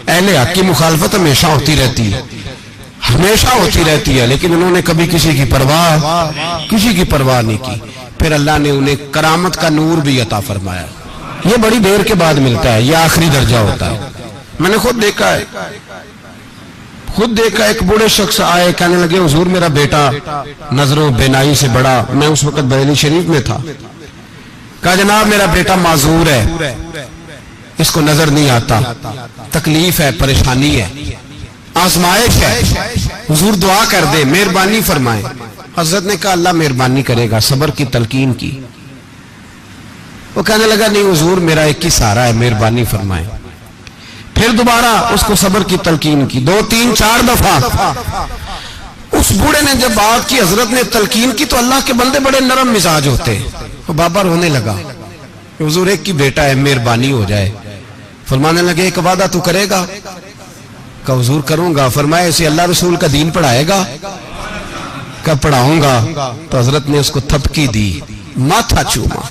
اہل حق کی مخالفت ہمیشہ ہوتی رہتی ہے، ہمیشہ ہوتی رہتی ہے، لیکن انہوں نے کبھی کسی کی پرواہ نہیں کی۔ پھر اللہ نے انہیں کرامت کا نور بھی عطا فرمایا۔ یہ بڑی دیر کے بعد ملتا ہے، یہ آخری درجہ ہوتا ہے۔ میں نے خود دیکھا ایک بوڑھے شخص آئے، کہنے لگے حضور میرا بیٹا نظر و بینائی سے بڑا، میں اس وقت بریلی شریف میں تھا، کہا جناب میرا بیٹا معذور ہے، اس کو نظر نہیں آتا، تکلیف ہے، پریشانی ہے، آزمائش ہے، حضور دعا کر دے، مہربانی فرمائیں۔ حضرت نے کہا اللہ مہربانی کرے گا، صبر کی تلقین کی۔ وہ کہنے لگا نہیں حضور میرا ایک ہی سہارا ہے، مہربانی فرمائیں۔ پھر دوبارہ اس کو صبر کی تلقین کی، 2 3 4 دفعہ۔ اس بوڑھے نے جب بات کی، حضرت نے تلقین کی، تو اللہ کے بندے بڑے نرم مزاج ہوتے، وہ بابا رونے لگا، حضور ایک ہی بیٹا ہے، مہربانی ہو جائے۔ فرمانے لگے ایک وعدہ تو کرے گا؟ کہا حضور کروں گا۔ فرمایا اسے اللہ رسول کا دین پڑھائے گا؟ کہا پڑھاؤں گا۔ تو حضرت نے اس کو تھپکی دی، ماتھا چوما،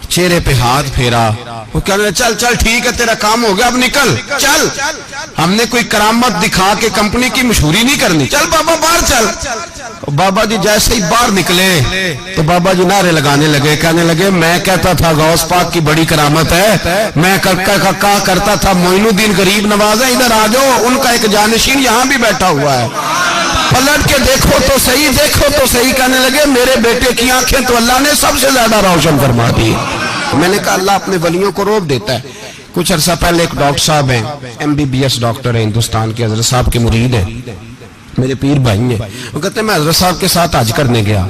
چہرے پہ ہاتھ پھیرا، وہ کہنے لگا چل چل ٹھیک ہے تیرا کام ہو گیا، اب نکل چل، ہم نے کوئی کرامت دکھا کے کمپنی کی مشہوری نہیں کرنی، چل بابا باہر چل۔ بابا جی جیسے ہی باہر نکلے تو بابا جی نعرے لگانے لگے، کہنے لگے میں کہتا تھا غوث پاک کی بڑی کرامت ہے، میں کہا کرتا تھا معین الدین غریب نواز ہے، ادھر آ جاؤ، ان کا ایک جانشین یہاں بھی بیٹھا ہوا ہے، پلٹ کے دیکھو تو صحیح، کہنے لگے میرے بیٹے کی آنکھیں تو اللہ نے سب سے زیادہ روشن فرما دی۔ میں نے کہا اللہ اپنے ولیوں کو روب دیتا ہے۔ کچھ عرصہ پہلے ایک ڈاکٹر صاحب ہیں، MBBS ڈاکٹر ہیں ہندوستان کے، حضرت صاحب کے مرید ہیں، میرے پیر بھائی ہیں، وہ کہتے ہیں میں حضرت صاحب کے ساتھ حج کرنے گیا،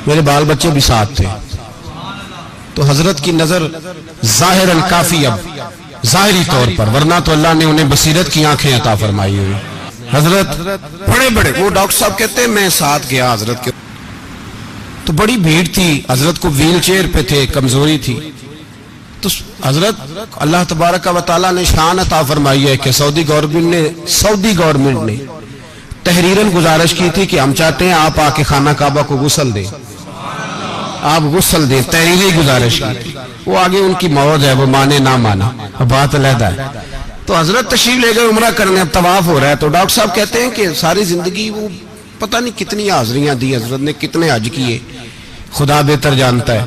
میرے بال بچے بھی ساتھ تھے، تو حضرت کی نظر ظاہراً کافی اب ظاہری طور پر، ورنہ تو اللہ نے انہیں بصیرت کی آنکھیں عطا فرمائی ہوئی۔ حضرت بڑے وہ ڈاکٹر صاحب کہتے ہیں میں ساتھ گیا حضرت کے، تو بڑی بھیڑ تھی، حضرت کو ویل چیئر پہ تھے، کمزوری تھی، تو حضرت اللہ تبارک و تعالیٰ نے شان عطا فرمائی ہے کہ سعودی گورنمنٹ نے تحریراً گزارش کی تھی کہ ہم چاہتے ہیں آپ آ کے خانہ کعبہ کو غسل دیں، آپ غسل دیں، تحریری گزارش کی تھی۔ وہ آگے ان کی موت ہے، وہ مانے نہ مانا بات علیحدہ ہے۔ تو حضرت تشریف لے گئے عمرہ کرنے، اب طواف ہو رہا ہے، تو ڈاکٹر صاحب کہتے ہیں کہ ساری زندگی وہ پتہ نہیں کتنی حاضریاں دی حضرت نے، کتنے حج کیے، خدا بہتر جانتا ہے۔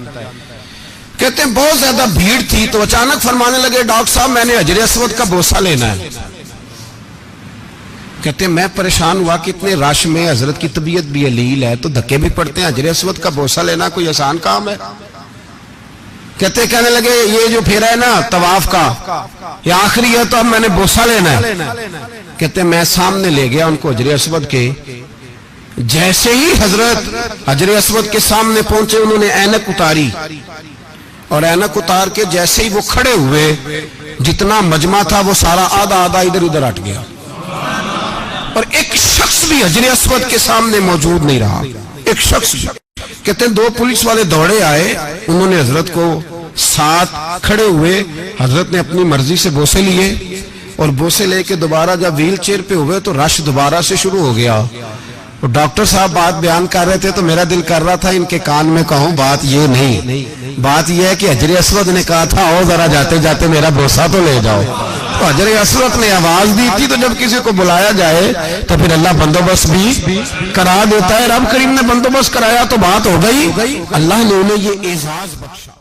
کہتے ہیں بہت زیادہ بھیڑ تھی، تو اچانک فرمانے لگے ڈاکٹر صاحب میں نے حجر اسود کا بوسہ لینا ہے۔ کہتے ہیں میں پریشان ہوا کہ اتنے رش میں حضرت کی طبیعت بھی علیل ہے، تو دھکے بھی پڑتے ہیں، حجر اسود کا بوسہ لینا کوئی آسان کام ہے؟ کہنے لگے یہ جو پھیرا ہے نا طواف کا، یہ آخری ہے، تو اب میں نے بوسہ لینا ہے۔ کہتے ہیں میں سامنے لے گیا ان کو حجر اسود کے، جیسے ہی حضرت حجر اسود کے سامنے پہنچے انہوں نے اینک اتاری، اور اینک اتار کے جیسے ہی وہ کھڑے ہوئے، جتنا مجمع تھا وہ سارا آدھا ادھر ادھر ہٹ گیا، اور ایک شخص بھی حجر اسود کے سامنے موجود نہیں رہا، ایک شخص بھی۔ کہتے ہیں 2 پولیس والے دوڑے آئے، انہوں نے حضرت کو ساتھ کھڑے ہوئے، حضرت نے اپنی مرضی سے بوسے لیے، اور بوسے لے کے دوبارہ جب ویل چیئر پہ ہوئے تو رش دوبارہ سے شروع ہو گیا۔ اور ڈاکٹر صاحب بات بیان کر رہے تھے تو میرا دل کر رہا تھا ان کے کان میں کہوں بات یہ نہیں، بات یہ ہے کہ حجر اسود نے کہا تھا اور ذرا جاتے جاتے میرا بوسہ تو لے جاؤ، تو حجر اسود نے آواز دی تھی، تو جب کسی کو بلایا جائے تو پھر اللہ بندوبست بھی کرا دیتا ہے، رب کریم نے بندوبست کرایا تو بات ہو گئی، اللہ نے انہیں یہ اعزاز بخشا۔